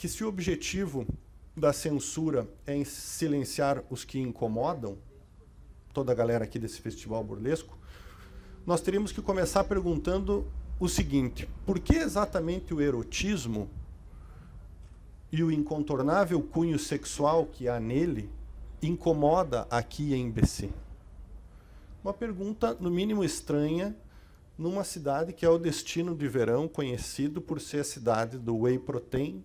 que se o objetivo da censura é em silenciar os que incomodam, toda a galera aqui desse festival burlesco, nós teríamos que começar perguntando o seguinte: por que exatamente o erotismo e o incontornável cunho sexual que há nele incomoda aqui em BC? Uma pergunta, no mínimo, estranha, numa cidade que é o destino de verão, conhecido por ser a cidade do whey protein,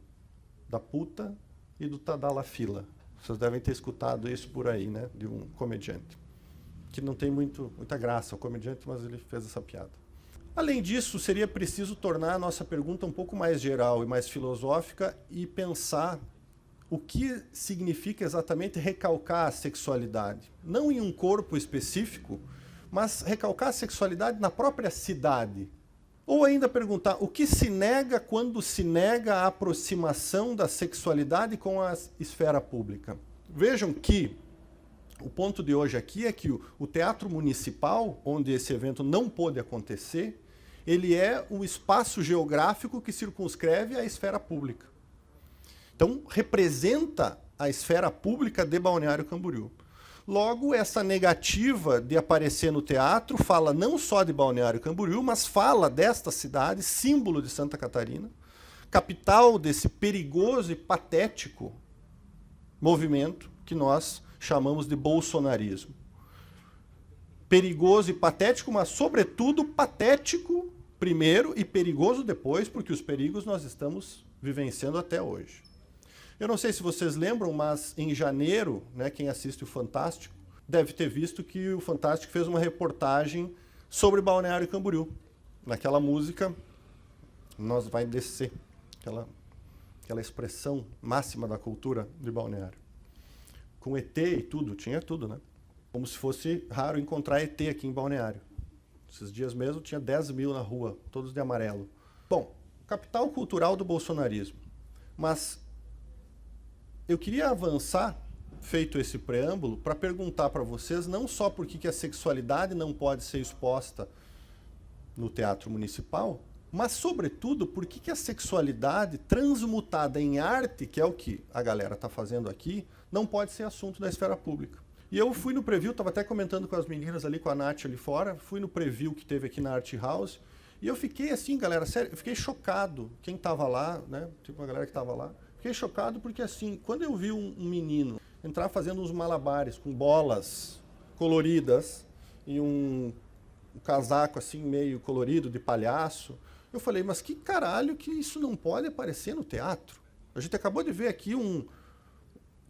da puta e do tadalafila. Vocês devem ter escutado isso por aí, né, de um comediante. Que não tem muita graça o comediante, mas ele fez essa piada. Além disso, seria preciso tornar a nossa pergunta um pouco mais geral e mais filosófica e pensar o que significa exatamente recalcar a sexualidade. Não em um corpo específico, mas recalcar a sexualidade na própria cidade. Ou ainda perguntar o que se nega quando se nega a aproximação da sexualidade com a esfera pública. Vejam que o ponto de hoje aqui é que o Teatro Municipal, onde esse evento não pôde acontecer, ele é o espaço geográfico que circunscreve a esfera pública. Então, representa a esfera pública de Balneário Camboriú. Logo, essa negativa de aparecer no teatro fala não só de Balneário Camboriú, mas fala desta cidade, símbolo de Santa Catarina, capital desse perigoso e patético movimento que nós chamamos de bolsonarismo. Perigoso e patético, mas, sobretudo, patético primeiro e perigoso depois, porque os perigos nós estamos vivenciando até hoje. Eu não sei se vocês lembram, mas em janeiro, né, quem assiste o Fantástico deve ter visto que o Fantástico fez uma reportagem sobre Balneário Camboriú. Naquela música, Nós Vai Descer, aquela expressão máxima da cultura de Balneário. Com ET e tudo, tinha tudo, né? Como se fosse raro encontrar ET aqui em Balneário. Esses dias mesmo tinha 10 mil na rua, todos de amarelo. Bom, capital cultural do bolsonarismo. Mas eu queria avançar, feito esse preâmbulo, para perguntar para vocês não só por que a sexualidade não pode ser exposta no Teatro Municipal, mas, sobretudo, por que a sexualidade transmutada em arte, que é o que a galera está fazendo aqui, não pode ser assunto da esfera pública. E eu fui no preview, estava até comentando com as meninas ali, com a Nath ali fora, fui no preview que teve aqui na Art House, e eu fiquei assim, galera, sério, eu fiquei chocado. Quem estava lá, né, tipo uma galera que estava lá, fiquei chocado porque, assim, quando eu vi um menino entrar fazendo uns malabares com bolas coloridas e um casaco, assim, meio colorido de palhaço, eu falei, mas que caralho que isso não pode aparecer no teatro? A gente acabou de ver aqui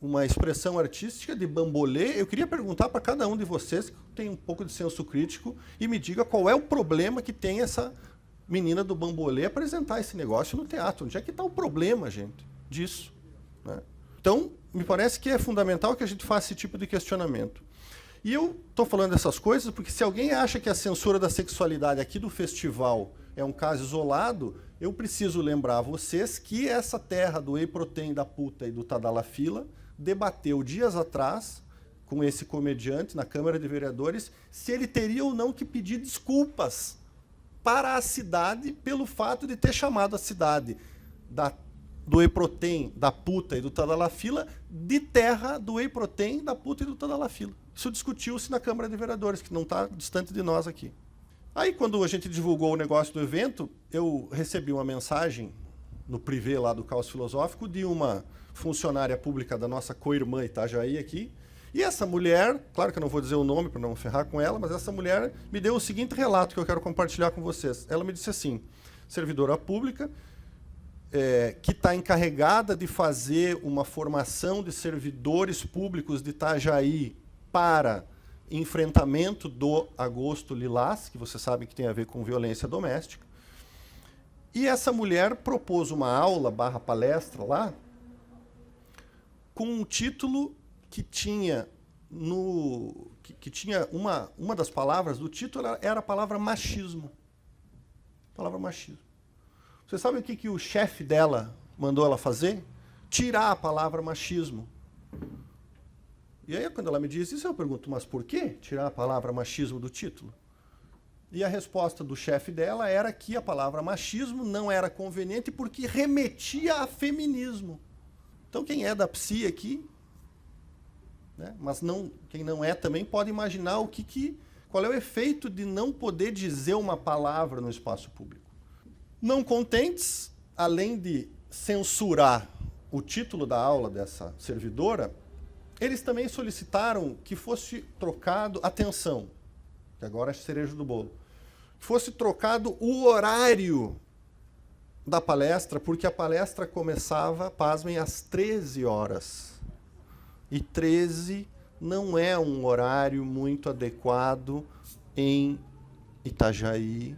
uma expressão artística de bambolê. Eu queria perguntar para cada um de vocês que tem um pouco de senso crítico e me diga qual é o problema que tem essa menina do bambolê apresentar esse negócio no teatro. Onde é que está o problema, gente, disso? Né? Então, me parece que é fundamental que a gente faça esse tipo de questionamento. E eu estou falando dessas coisas porque se alguém acha que a censura da sexualidade aqui do festival é um caso isolado, eu preciso lembrar a vocês que essa terra do whey protein, da puta e do tadalafila debateu dias atrás com esse comediante na Câmara de Vereadores se ele teria ou não que pedir desculpas para a cidade pelo fato de ter chamado a cidade do whey protein, da puta e do tadalafila de terra do whey protein, da puta e do tadalafila. Isso discutiu-se na Câmara de Vereadores, que não está distante de nós aqui. Aí, quando a gente divulgou o negócio do evento, eu recebi uma mensagem no privê lá do Caos Filosófico de uma funcionária pública da nossa co-irmã Itajaí aqui. E essa mulher, claro que eu não vou dizer o nome para não ferrar com ela, mas essa mulher me deu o seguinte relato que eu quero compartilhar com vocês. Ela me disse assim, servidora pública, que está encarregada de fazer uma formação de servidores públicos de Itajaí para enfrentamento do agosto lilás, que vocês sabem que tem a ver com violência doméstica. E essa mulher propôs uma aula / palestra lá com um título que tinha uma das palavras do título era a palavra machismo. Palavra machismo. Vocês sabem o que o chefe dela mandou ela fazer? Tirar a palavra machismo. E aí, quando ela me diz isso, eu pergunto, mas por que tirar a palavra machismo do título? E a resposta do chefe dela era que a palavra machismo não era conveniente porque remetia a feminismo. Então quem é da psi aqui, né, mas não, quem não é também pode imaginar qual é o efeito de não poder dizer uma palavra no espaço público. Não contentes, além de censurar o título da aula dessa servidora, eles também solicitaram que fosse trocado, atenção, que agora é cereja do bolo, que fosse trocado o horário da palestra, porque a palestra começava, pasmem, às 13 horas. E 13 não é um horário muito adequado em Itajaí,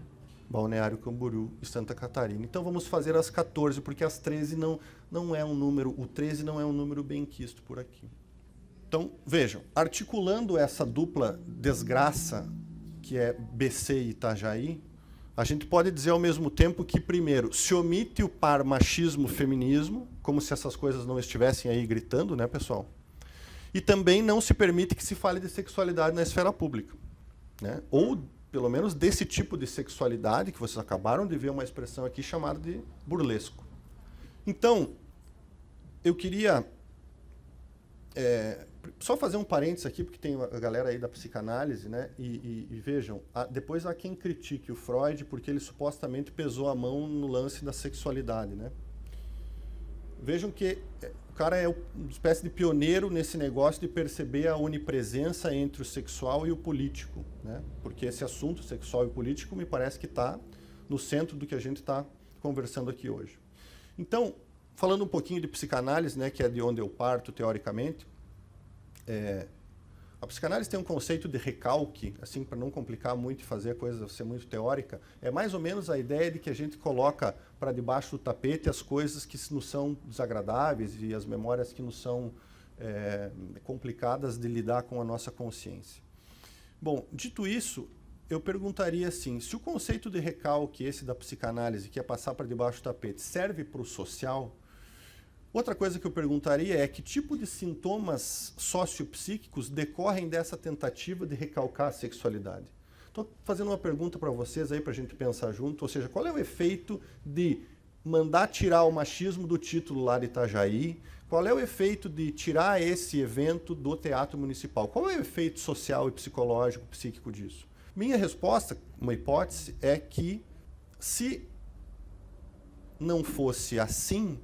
Balneário Camboriú e Santa Catarina. Então vamos fazer às 14, porque às 13 não é um número, o 13 não é um número bem quisto por aqui. Então, vejam, articulando essa dupla desgraça, que é BC e Itajaí, a gente pode dizer ao mesmo tempo que, primeiro, se omite o par machismo-feminismo, como se essas coisas não estivessem aí gritando, né, pessoal? E também não se permite que se fale de sexualidade na esfera pública, né? Ou, pelo menos, desse tipo de sexualidade, que vocês acabaram de ver uma expressão aqui chamada de burlesco. Então, eu queria só fazer um parênteses aqui, porque tem a galera aí da psicanálise, né? E vejam, depois há quem critique o Freud porque ele supostamente pesou a mão no lance da sexualidade, né? Vejam que o cara é uma espécie de pioneiro nesse negócio de perceber a onipresença entre o sexual e o político, né? Porque esse assunto sexual e político me parece que está no centro do que a gente está conversando aqui hoje. Então, falando um pouquinho de psicanálise, né, que é de onde eu parto teoricamente, a psicanálise tem um conceito de recalque, assim, para não complicar muito e fazer a coisa ser muito teórica, é mais ou menos a ideia de que a gente coloca para debaixo do tapete as coisas que nos são desagradáveis e as memórias que nos são complicadas de lidar com a nossa consciência. Bom, dito isso, eu perguntaria assim, se o conceito de recalque, esse da psicanálise, que é passar para debaixo do tapete, serve para o social, outra coisa que eu perguntaria é que tipo de sintomas sociopsíquicos decorrem dessa tentativa de recalcar a sexualidade? Estou fazendo uma pergunta para vocês aí, para a gente pensar junto, ou seja, qual é o efeito de mandar tirar o machismo do título lá de Itajaí? Qual é o efeito de tirar esse evento do Teatro Municipal? Qual é o efeito social e psicológico, psíquico disso? Minha resposta, uma hipótese, é que se não fosse assim,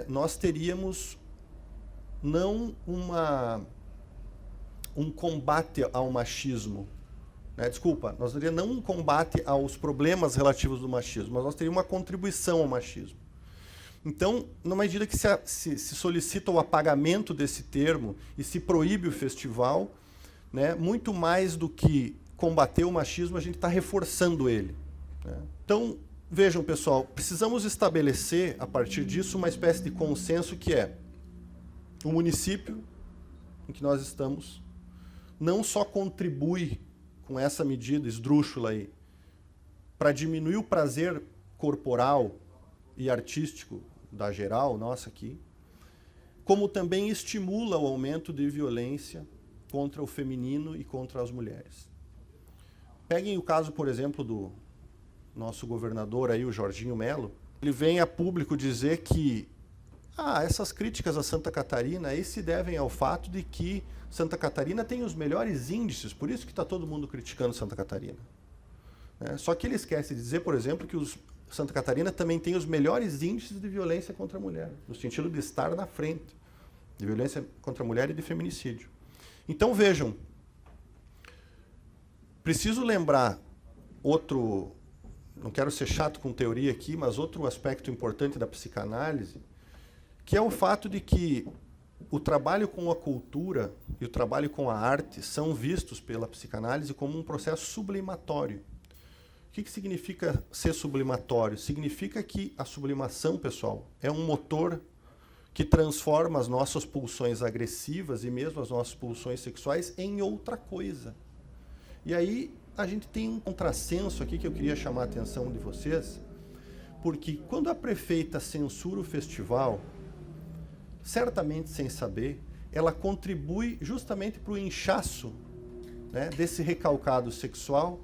nós teríamos não um combate ao machismo, né? Desculpa, nós teríamos não um combate aos problemas relativos do machismo, mas nós teríamos uma contribuição ao machismo. Então, na medida que se solicita o apagamento desse termo e se proíbe o festival, né, muito mais do que combater o machismo, a gente está reforçando ele, né? Então, vejam, pessoal, precisamos estabelecer, a partir disso, uma espécie de consenso que é o município em que nós estamos não só contribui com essa medida esdrúxula aí para diminuir o prazer corporal e artístico da geral, nossa aqui, como também estimula o aumento de violência contra o feminino e contra as mulheres. Peguem o caso, por exemplo, do nosso governador aí, o Jorginho Melo. Ele vem a público dizer que essas críticas a Santa Catarina aí se devem ao fato de que Santa Catarina tem os melhores índices, por isso que está todo mundo criticando Santa Catarina, né? Só que ele esquece de dizer, por exemplo, que Santa Catarina também tem os melhores índices de violência contra a mulher, no sentido de estar na frente, de violência contra a mulher e de feminicídio. Então, vejam, preciso lembrar outro, não quero ser chato com teoria aqui, mas outro aspecto importante da psicanálise, que é o fato de que o trabalho com a cultura e o trabalho com a arte são vistos pela psicanálise como um processo sublimatório. O que significa ser sublimatório? Significa que a sublimação, pessoal, é um motor que transforma as nossas pulsões agressivas e mesmo as nossas pulsões sexuais em outra coisa. E aí a gente tem um contrassenso aqui que eu queria chamar a atenção de vocês, porque quando a prefeita censura o festival, certamente sem saber, ela contribui justamente para o inchaço, né, desse recalcado sexual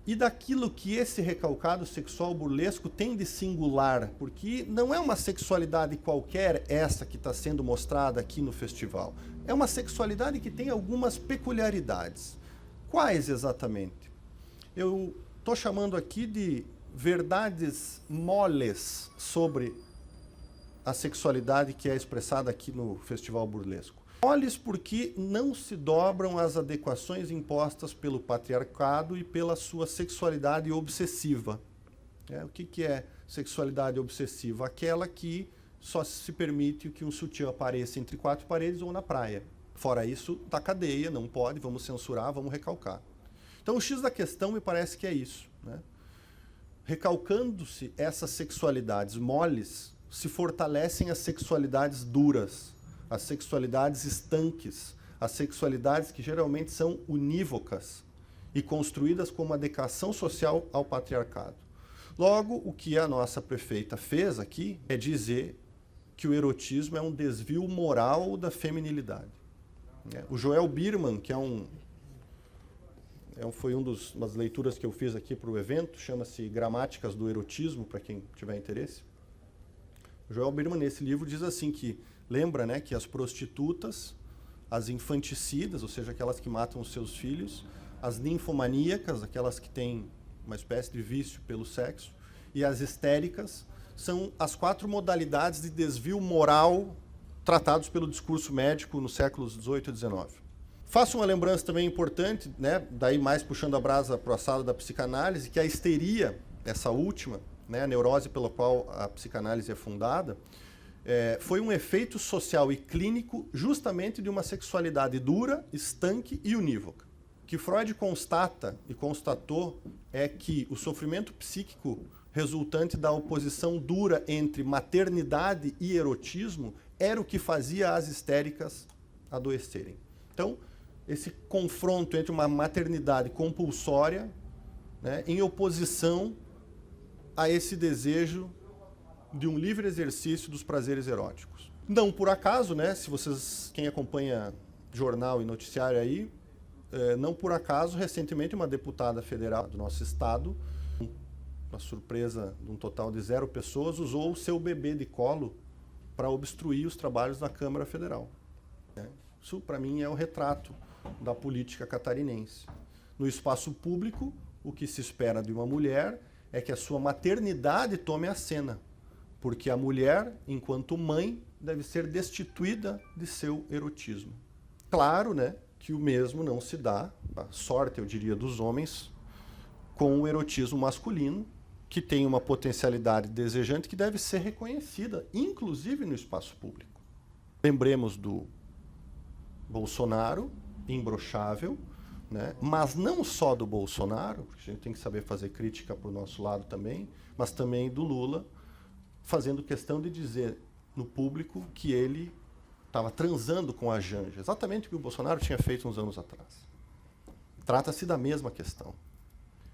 e daquilo que esse recalcado sexual burlesco tem de singular, porque não é uma sexualidade qualquer essa que está sendo mostrada aqui no festival. É uma sexualidade que tem algumas peculiaridades. Quais exatamente? Eu estou chamando aqui de verdades moles sobre a sexualidade que é expressada aqui no Festival Burlesco. Moles porque não se dobram às adequações impostas pelo patriarcado e pela sua sexualidade obsessiva. O que é sexualidade obsessiva? Aquela que só se permite que um sutiã apareça entre quatro paredes ou na praia. Fora isso, tá cadeia, não pode, vamos censurar, vamos recalcar. Então o X da questão me parece que é isso, né? Recalcando-se essas sexualidades moles, se fortalecem as sexualidades duras, as sexualidades estanques, as sexualidades que geralmente são unívocas e construídas como adequação social ao patriarcado. Logo, o que a nossa prefeita fez aqui é dizer que o erotismo é um desvio moral da feminilidade. O Joel Biermann, que foi uma das leituras que eu fiz aqui para o evento, chama-se Gramáticas do Erotismo, para quem tiver interesse. O Joel Biermann, nesse livro, diz assim que lembra, né, que as prostitutas, as infanticidas, ou seja, aquelas que matam os seus filhos, as ninfomaníacas, aquelas que têm uma espécie de vício pelo sexo, e as histéricas são as 4 modalidades de desvio moral tratados pelo discurso médico nos séculos XVIII e XIX. Faço uma lembrança também importante, né, daí mais puxando a brasa para o assado da psicanálise, que a histeria, essa última, né, a neurose pela qual a psicanálise é fundada, foi um efeito social e clínico justamente de uma sexualidade dura, estanque e unívoca. O que Freud constata e constatou é que o sofrimento psíquico resultante da oposição dura entre maternidade e erotismo era o que fazia as histéricas adoecerem. Então, esse confronto entre uma maternidade compulsória, né, em oposição a esse desejo de um livre exercício dos prazeres eróticos. Não por acaso, né, se vocês, quem acompanha jornal e noticiário aí, não por acaso, recentemente uma deputada federal do nosso estado, uma surpresa de um total de 0 pessoas, usou o seu bebê de colo para obstruir os trabalhos da Câmara Federal. Isso, para mim, é o retrato da política catarinense. No espaço público, o que se espera de uma mulher é que a sua maternidade tome a cena, porque a mulher, enquanto mãe, deve ser destituída de seu erotismo. Claro, né, que o mesmo não se dá, a sorte, eu diria, dos homens, com o erotismo masculino, que tem uma potencialidade desejante que deve ser reconhecida, inclusive no espaço público. Lembremos do Bolsonaro, imbrochável, né? Mas não só do Bolsonaro, porque a gente tem que saber fazer crítica para o nosso lado também, mas também do Lula, fazendo questão de dizer no público que ele estava transando com a Janja, exatamente o que o Bolsonaro tinha feito uns anos atrás. Trata-se da mesma questão.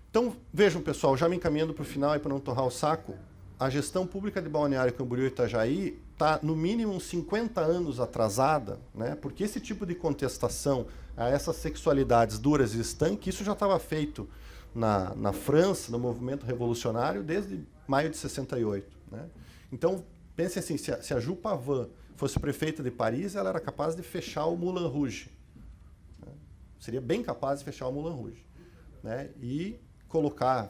Então, vejam, pessoal, já me encaminhando para o final e para não torrar o saco, a gestão pública de Balneário Camboriú e Itajaí está, no mínimo, uns 50 anos atrasada, né? Porque esse tipo de contestação a essas sexualidades duras e estanques, isso já estava feito na França, no movimento revolucionário, desde maio de 68. Né? Então, pense assim, se a Ju Pavin fosse prefeita de Paris, ela era capaz de fechar o Moulin Rouge. Né? Seria bem capaz de fechar o Moulin Rouge. Né? E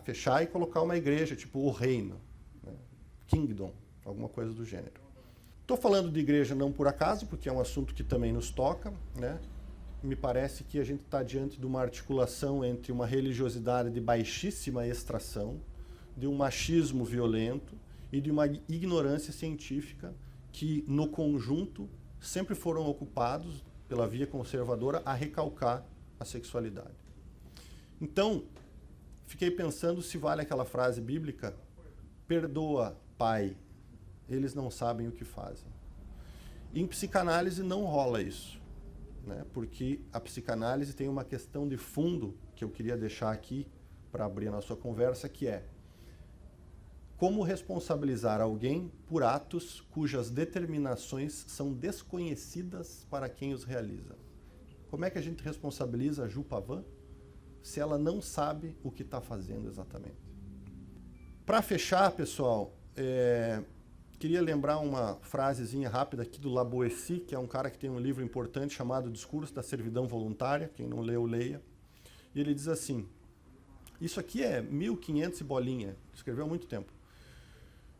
fechar e colocar uma igreja, tipo o Reino, né? Kingdom, alguma coisa do gênero. Estou falando de igreja não por acaso, porque é um assunto que também nos toca, né? Me parece que a gente está diante de uma articulação entre uma religiosidade de baixíssima extração, de um machismo violento e de uma ignorância científica que, no conjunto, sempre foram ocupados pela via conservadora a recalcar a sexualidade. Então, fiquei pensando se vale aquela frase bíblica: perdoa, Pai, eles não sabem o que fazem. Em psicanálise não rola isso, né? Porque a psicanálise tem uma questão de fundo que eu queria deixar aqui para abrir a nossa conversa, que é como responsabilizar alguém por atos cujas determinações são desconhecidas para quem os realiza. Como é que a gente responsabiliza a Ju Pavin? se ela não sabe o que está fazendo exatamente. Para fechar, pessoal, queria lembrar uma frasezinha rápida aqui do La Boétie, que é um cara que tem um livro importante chamado Discurso da Servidão Voluntária. Quem não leu, leia. E ele diz assim, isso aqui é 1500 e bolinha, escreveu há muito tempo.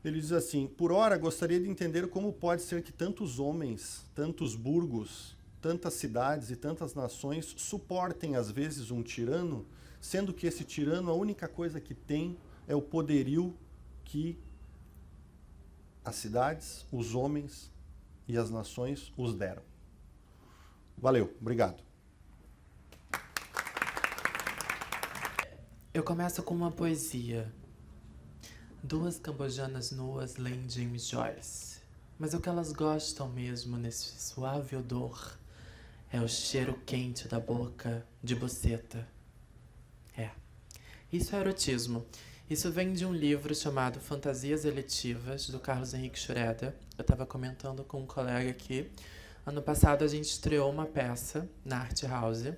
Ele diz assim, por ora gostaria de entender como pode ser que tantos homens, tantos burgos, tantas cidades e tantas nações suportem às vezes um tirano, sendo que esse tirano a única coisa que tem é o poderio que as cidades, os homens e as nações os deram. Valeu, obrigado. Eu começo com uma poesia. Duas cambojanas nuas leem James Joyce. Mas o que elas gostam mesmo nesse suave odor é o cheiro quente da boca de buceta. Isso é erotismo. Isso vem de um livro chamado Fantasias Eletivas, do Carlos Henrique Schroeder. Eu estava comentando com um colega aqui. Ano passado a gente estreou uma peça na Art House,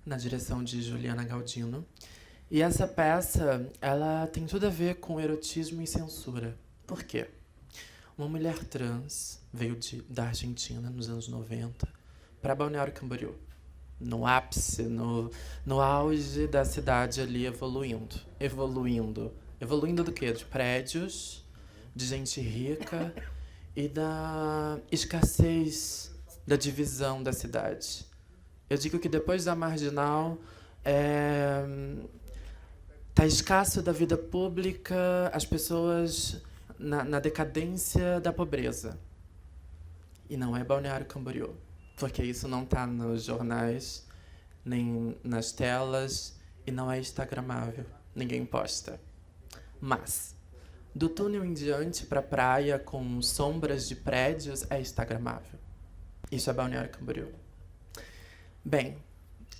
na direção de Juliana Galdino. E essa peça, ela tem tudo a ver com erotismo e censura. Por quê? Uma mulher trans veio da Argentina nos anos 90 para Balneário Camboriú, no ápice, no auge da cidade ali evoluindo. Evoluindo do quê? De prédios, de gente rica e da escassez da divisão da cidade. Eu digo que depois da Marginal, tá escasso da vida pública, as pessoas na decadência da pobreza. E não é Balneário Camboriú, porque isso não está nos jornais, nem nas telas, e não é instagramável. Ninguém posta. Mas, do túnel em diante para a praia com sombras de prédios é instagramável. Isso é Balneário Camboriú. Bem,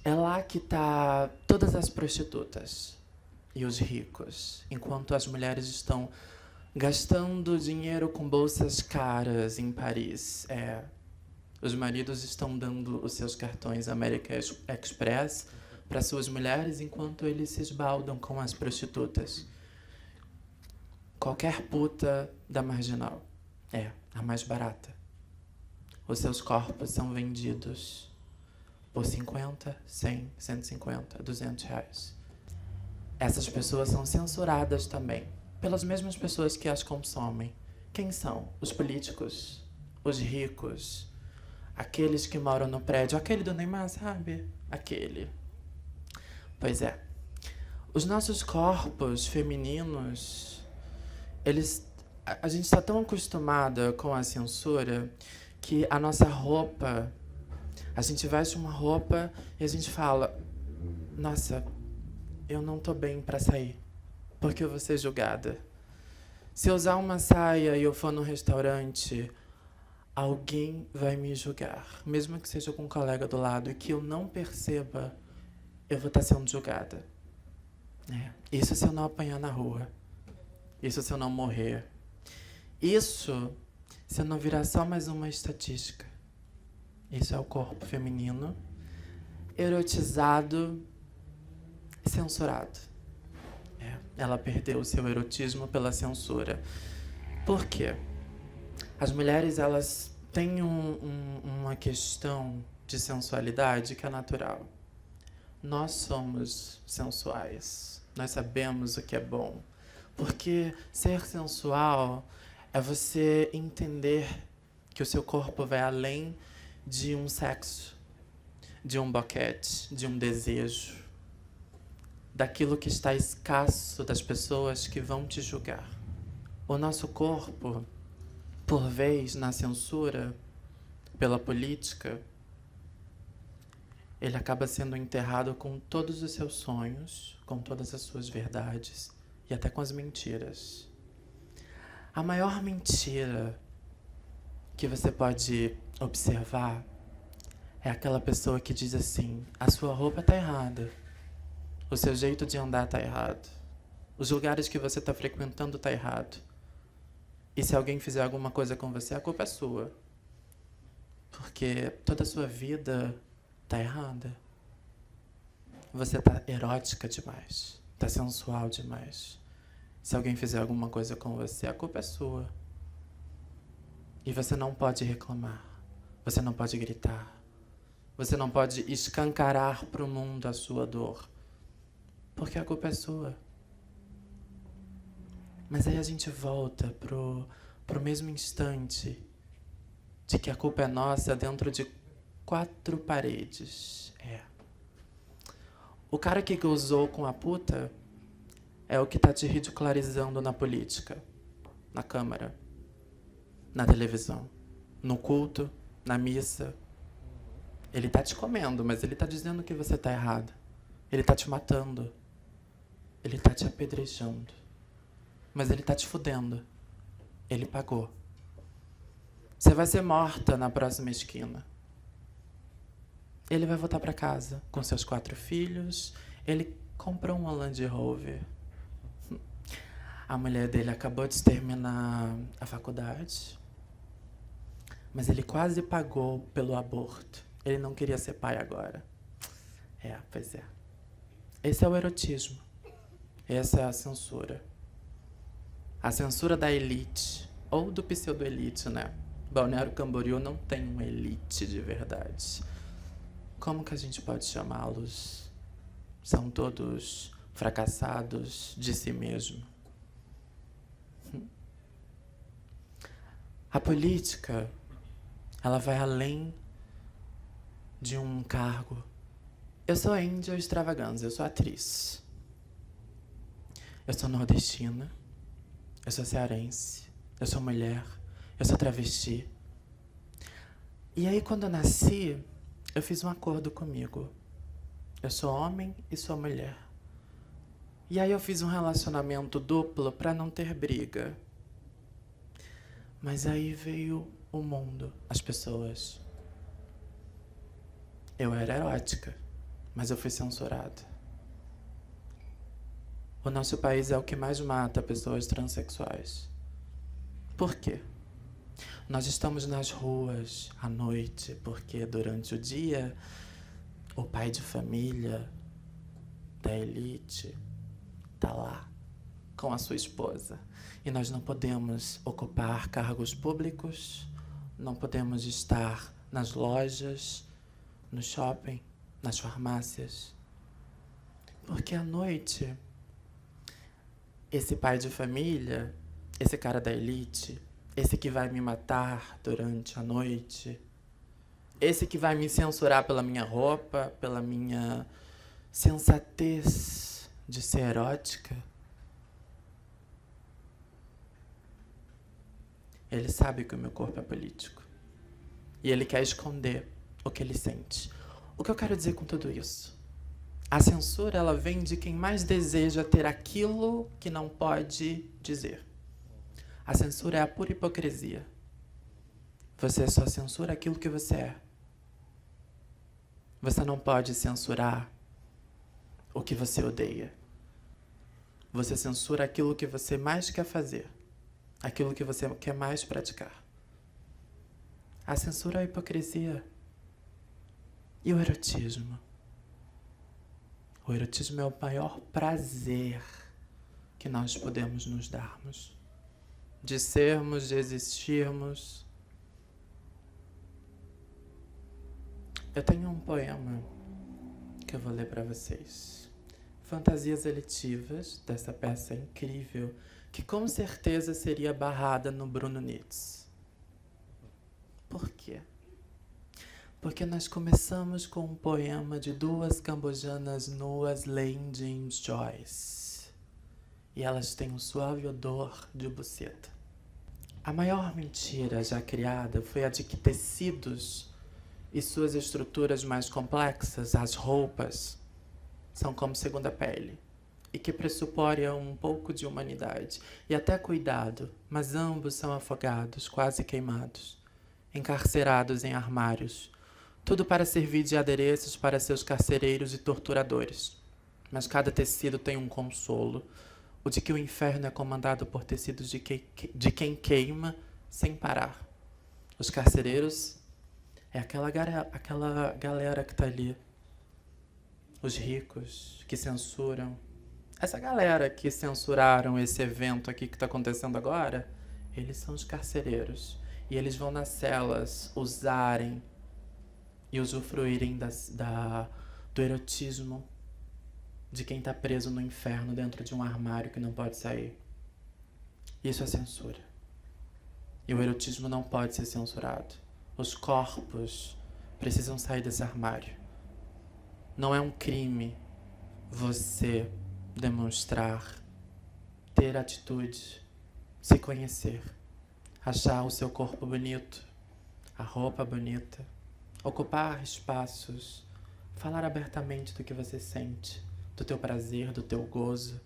é lá que tá todas as prostitutas e os ricos, enquanto as mulheres estão gastando dinheiro com bolsas caras em Paris. Os maridos estão dando os seus cartões American Express para suas mulheres, enquanto eles se esbaldam com as prostitutas. Qualquer puta da Marginal é a mais barata. Os seus corpos são vendidos por 50, 100, 150, 200 reais. Essas pessoas são censuradas também pelas mesmas pessoas que as consomem. Quem são? Os políticos, os ricos, aqueles que moram no prédio, aquele do Neymar, sabe? Aquele. Pois é. Os nossos corpos femininos, a gente está tão acostumada com a censura que a nossa roupa, a gente veste uma roupa e a gente fala, nossa, eu não tô bem para sair, porque eu vou ser julgada. Se eu usar uma saia e eu for num restaurante, alguém vai me julgar. Mesmo que seja com um colega do lado e que eu não perceba, eu vou estar sendo julgada. Isso se eu não apanhar na rua. Isso se eu não morrer. Isso se eu não virar só mais uma estatística. Isso é o corpo feminino, erotizado, censurado. Ela perdeu o seu erotismo pela censura. Por quê? As mulheres, elas têm uma questão de sensualidade que é natural. Nós somos sensuais. Nós sabemos o que é bom. Porque ser sensual é você entender que o seu corpo vai além de um sexo, de um boquete, de um desejo, daquilo que está escasso das pessoas que vão te julgar. O nosso corpo, por vez, na censura, pela política, ele acaba sendo enterrado com todos os seus sonhos, com todas as suas verdades e até com as mentiras. A maior mentira que você pode observar é aquela pessoa que diz assim, a sua roupa está errada, o seu jeito de andar está errado, os lugares que você está frequentando está errado. E se alguém fizer alguma coisa com você, a culpa é sua. Porque toda a sua vida está errada. você tá erótica demais, tá sensual demais. Se alguém fizer alguma coisa com você, a culpa é sua. E você não pode reclamar, você não pode gritar, você não pode escancarar para o mundo a sua dor, porque a culpa é sua. Mas aí a gente volta pro mesmo instante de que a culpa é nossa dentro de 4 paredes. O cara que gozou com a puta é o que tá te ridicularizando na política, na Câmara, na televisão, no culto, na missa. Ele tá te comendo, mas ele tá dizendo que você tá errado. Ele tá te matando. Ele tá te apedrejando. Mas ele tá te fudendo. Ele pagou. Você vai ser morta na próxima esquina. Ele vai voltar para casa com seus 4 filhos. Ele comprou um Land Rover. A mulher dele acabou de terminar a faculdade. Mas ele quase pagou pelo aborto. Ele não queria ser pai agora. Pois é. Esse é o erotismo. Essa é a censura. A censura da elite. Ou do pseudo-elite, né? Balneário Camboriú não tem uma elite de verdade. Como que a gente pode chamá-los? São todos fracassados de si mesmo. A política, ela vai além de um cargo. Eu sou Angel Extravaganza, eu sou atriz. Eu sou nordestina. Eu sou cearense. Eu sou mulher. Eu sou travesti. E aí, quando eu nasci, eu fiz um acordo comigo. Eu sou homem e sou mulher. E aí eu fiz um relacionamento duplo para não ter briga. Mas aí veio o mundo, as pessoas. Eu era erótica, mas eu fui censurada. O nosso país é o que mais mata pessoas transexuais. Por quê? Nós estamos nas ruas à noite, porque durante o dia, o pai de família da elite está lá com a sua esposa. E nós não podemos ocupar cargos públicos, não podemos estar nas lojas, no shopping, nas farmácias. Porque à noite, esse pai de família, esse cara da elite, esse que vai me matar durante a noite, esse que vai me censurar pela minha roupa, pela minha sensatez de ser erótica, ele sabe que o meu corpo é político. E ele quer esconder o que ele sente. O que eu quero dizer com tudo isso? A censura, ela vem de quem mais deseja ter aquilo que não pode dizer. A censura é a pura hipocrisia. Você só censura aquilo que você é. Você não pode censurar o que você odeia. Você censura aquilo que você mais quer fazer. Aquilo que você quer mais praticar. A censura é a hipocrisia. E o erotismo? O erotismo é o maior prazer que nós podemos nos darmos. De sermos, de existirmos. Eu tenho um poema que eu vou ler para vocês. Fantasias Elitivas, dessa peça incrível, que com certeza seria barrada no Bruno Nitz. Por quê? Porque nós começamos com um poema de 2 cambojanas nuas, Lane James Joyce. E elas têm um suave odor de buceta. A maior mentira já criada foi a de que tecidos e suas estruturas mais complexas, as roupas, são como segunda pele. E que pressupõem um pouco de humanidade e até cuidado, mas ambos são afogados, quase queimados, encarcerados em armários, tudo para servir de adereços para seus carcereiros e torturadores. Mas cada tecido tem um consolo, o de que o inferno é comandado por tecidos de quem queima sem parar. Os carcereiros é aquela galera que está ali, os ricos que censuram, essa galera que censuraram esse evento aqui que está acontecendo agora, eles são os carcereiros. E eles vão nas celas usarem e usufruírem do erotismo de quem está preso no inferno dentro de um armário que não pode sair. Isso é censura. E o erotismo não pode ser censurado. Os corpos precisam sair desse armário. Não é um crime você demonstrar, ter atitude, se conhecer, achar o seu corpo bonito, a roupa bonita, ocupar espaços, falar abertamente do que você sente, do teu prazer, do teu gozo.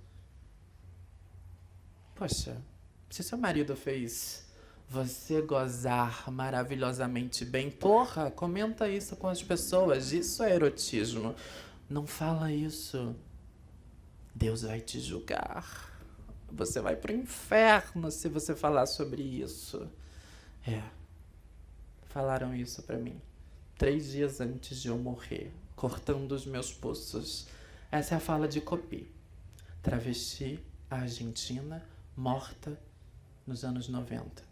Poxa, se seu marido fez você gozar maravilhosamente bem, porra, comenta isso com as pessoas, isso é erotismo. Não fala isso. Deus vai te julgar. Você vai pro inferno se você falar sobre isso. Falaram isso pra mim 3 dias antes de eu morrer, cortando os meus pulsos. Essa é a fala de Coppi, travesti argentina, morta nos anos 90.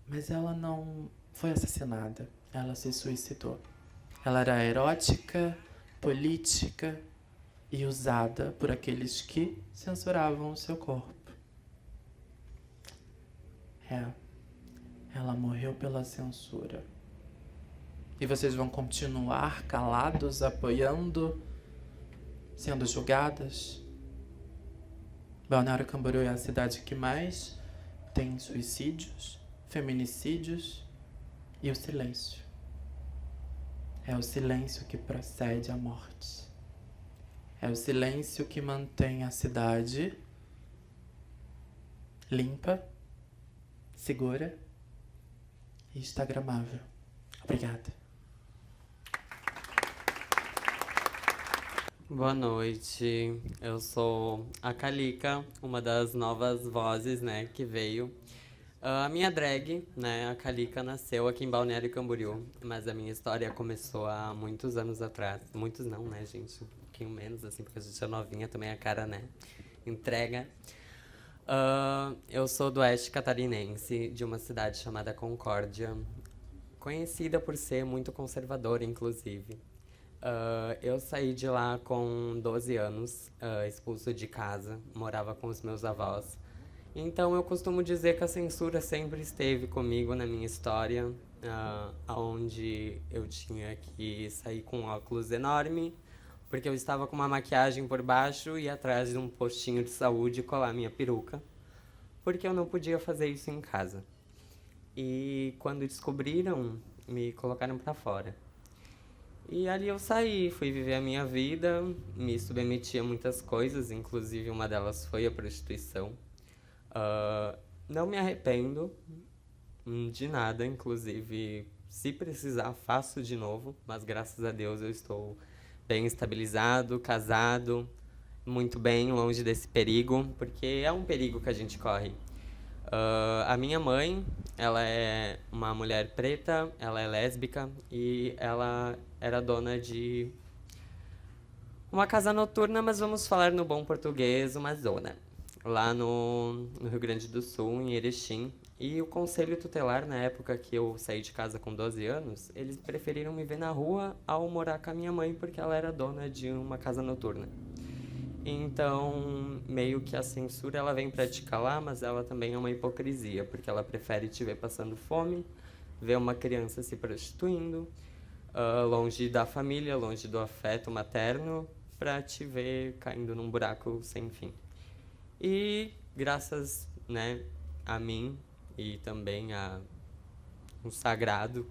Mas ela não foi assassinada, ela se suicidou. Ela era erótica, política e usada por aqueles que censuravam o seu corpo. Ela morreu pela censura. E vocês vão continuar calados, apoiando, sendo julgadas? Balneário Camboriú é a cidade que mais tem suicídios, feminicídios e o silêncio. É o silêncio que procede à morte. É o silêncio que mantém a cidade limpa, segura e instagramável. Obrigada. Boa noite, eu sou a Calica, uma das novas vozes, né, que veio. A minha drag, né, a Calica, nasceu aqui em Balneário Camboriú, mas a minha história começou há muitos anos atrás. Muitos não, né, gente? Um pouquinho menos, assim, porque a gente é novinha também, a cara, né, entrega. Eu sou do oeste catarinense, de uma cidade chamada Concórdia, conhecida por ser muito conservadora, inclusive. Eu saí de lá com 12 anos, expulso de casa, morava com os meus avós. Então eu costumo dizer que a censura sempre esteve comigo na minha história, onde eu tinha que sair com um óculos enorme, porque eu estava com uma maquiagem por baixo e atrás de um postinho de saúde colar minha peruca, porque eu não podia fazer isso em casa. E quando descobriram, me colocaram para fora. E ali eu saí, fui viver a minha vida, me submeti a muitas coisas, inclusive uma delas foi a prostituição. Não me arrependo de nada, inclusive se precisar faço de novo, mas graças a Deus eu estou bem estabilizado, casado, muito bem, longe desse perigo, porque é um perigo que a gente corre. A minha mãe, ela é uma mulher preta, ela é lésbica e ela era dona de uma casa noturna, mas vamos falar no bom português, uma zona, lá no Rio Grande do Sul, em Erechim. E o conselho tutelar, na época que eu saí de casa com 12 anos, eles preferiram me ver na rua ao morar com a minha mãe, porque ela era dona de uma casa noturna. Então, meio que a censura ela vem pra te calar, mas ela também é uma hipocrisia, porque ela prefere te ver passando fome, ver uma criança se prostituindo, longe da família, longe do afeto materno, pra te ver caindo num buraco sem fim. E graças, né, a mim e também a um sagrado,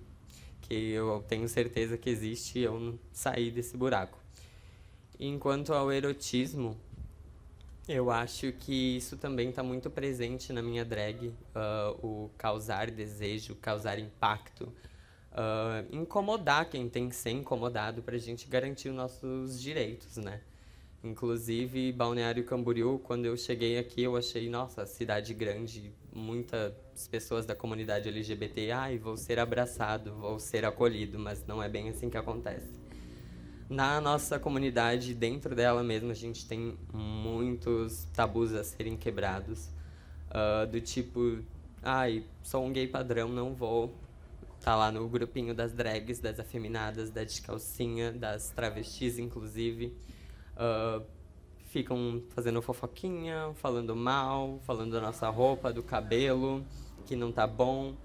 que eu tenho certeza que existe, eu saí desse buraco. Enquanto ao erotismo, eu acho que isso também está muito presente na minha drag, o causar desejo, causar impacto, incomodar quem tem que ser incomodado para a gente garantir os nossos direitos, né? Inclusive, Balneário Camboriú, quando eu cheguei aqui, eu achei, nossa, cidade grande, muitas pessoas da comunidade LGBT, vou ser abraçado, vou ser acolhido, mas não é bem assim que acontece. Na nossa comunidade, dentro dela mesmo, a gente tem muitos tabus a serem quebrados. Do tipo, ai, sou um gay padrão, não vou estar lá no grupinho das drags, das afeminadas, das de calcinha, das travestis, inclusive. Ficam fazendo fofoquinha, falando mal, falando da nossa roupa, do cabelo, que não tá bom.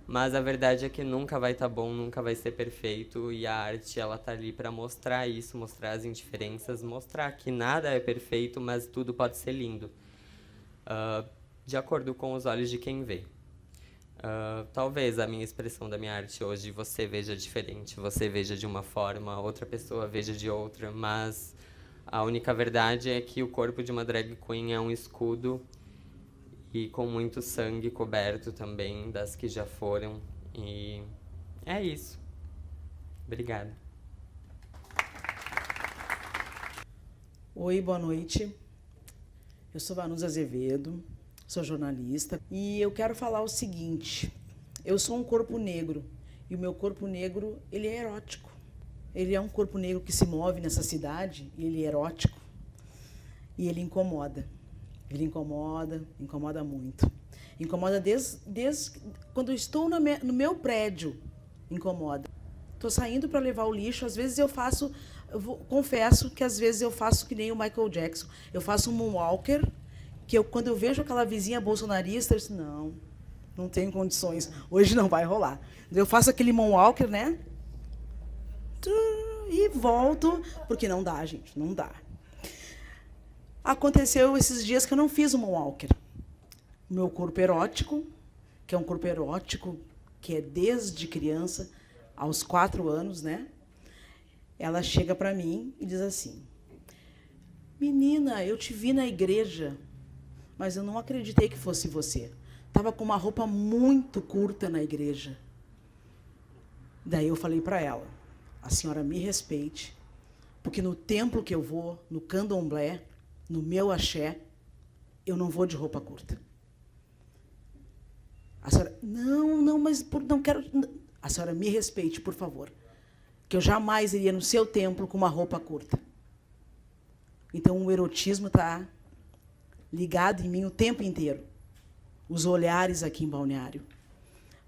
Mas a verdade é que nunca vai estar bom, nunca vai ser perfeito. E a arte, ela tá ali para mostrar isso, mostrar as indiferenças, mostrar que nada é perfeito, mas tudo pode ser lindo. De acordo com os olhos de quem vê. Talvez a minha expressão da minha arte hoje você veja diferente, você veja de uma forma, outra pessoa veja de outra, mas a única verdade é que o corpo de uma drag queen é um escudo e com muito sangue coberto também das que já foram. E é isso. Obrigada. Oi, boa noite. Eu sou Vanusa Azevedo, sou jornalista e eu quero falar o seguinte. Eu sou um corpo negro e o meu corpo negro, ele é erótico. Ele é um corpo negro que se move nessa cidade e ele é erótico e ele incomoda. Ele incomoda muito. Incomoda desde quando eu estou no meu prédio, incomoda. Estou saindo para levar o lixo, às vezes confesso que às vezes eu faço que nem o Michael Jackson. Eu faço um moonwalker, que quando eu vejo aquela vizinha bolsonarista, eu digo, não tenho condições, hoje não vai rolar. Eu faço aquele moonwalker, né? E volto, porque não dá, gente, não dá. Aconteceu esses dias que eu não fiz o moonwalker. O meu corpo erótico, que é um corpo erótico que é desde criança, aos 4 anos, né? Ela chega para mim e diz assim: menina, eu te vi na igreja, mas eu não acreditei que fosse você. Estava com uma roupa muito curta na igreja. Daí eu falei para ela: a senhora me respeite, porque no templo que eu vou, no candomblé, no meu axé, eu não vou de roupa curta. A senhora, não, mas não quero... A senhora me respeite, por favor, que eu jamais iria no seu templo com uma roupa curta. Então, o erotismo está ligado em mim o tempo inteiro. Os olhares aqui em Balneário.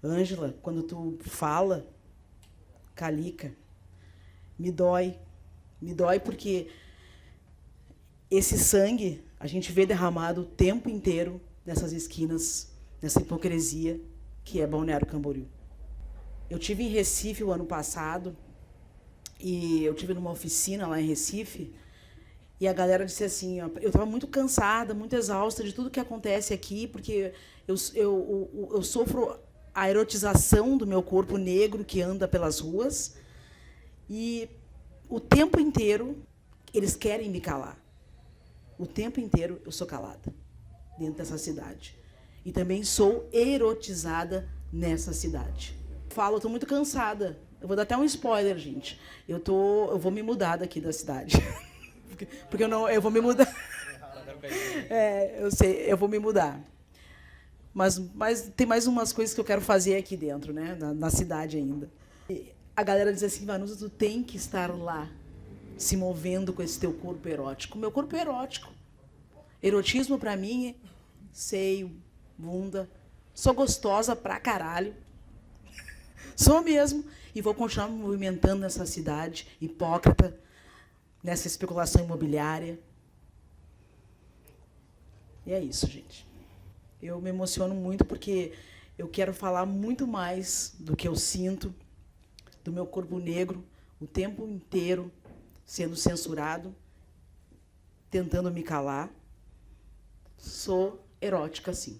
Ângela, quando tu fala, Calica, me dói. Me dói porque esse sangue a gente vê derramado o tempo inteiro nessas esquinas, nessa hipocrisia que é Balneário Camboriú. Eu tive em Recife o ano passado, e eu tive numa oficina lá em Recife, e a galera disse assim, ó, eu estava muito cansada, muito exausta de tudo que acontece aqui, porque eu sofro a erotização do meu corpo negro que anda pelas ruas, e o tempo inteiro eles querem me calar. O tempo inteiro eu sou calada dentro dessa cidade. E também sou erotizada nessa cidade. Eu estou muito cansada. Eu vou dar até um spoiler, gente. Eu vou me mudar daqui da cidade. Porque eu vou me mudar. Eu sei, eu vou me mudar. Mas tem mais umas coisas que eu quero fazer aqui dentro, né? Na cidade ainda. E a galera diz assim, Vanusa, tu tem que estar lá, se movendo com esse teu corpo erótico. Meu corpo é erótico. Erotismo, para mim, é seio, bunda. Sou gostosa pra caralho. Sou mesmo. E vou continuar me movimentando nessa cidade hipócrita, nessa especulação imobiliária. E é isso, gente. Eu me emociono muito porque eu quero falar muito mais do que eu sinto, do meu corpo negro, o tempo inteiro sendo censurado, tentando me calar. Sou erótica, sim.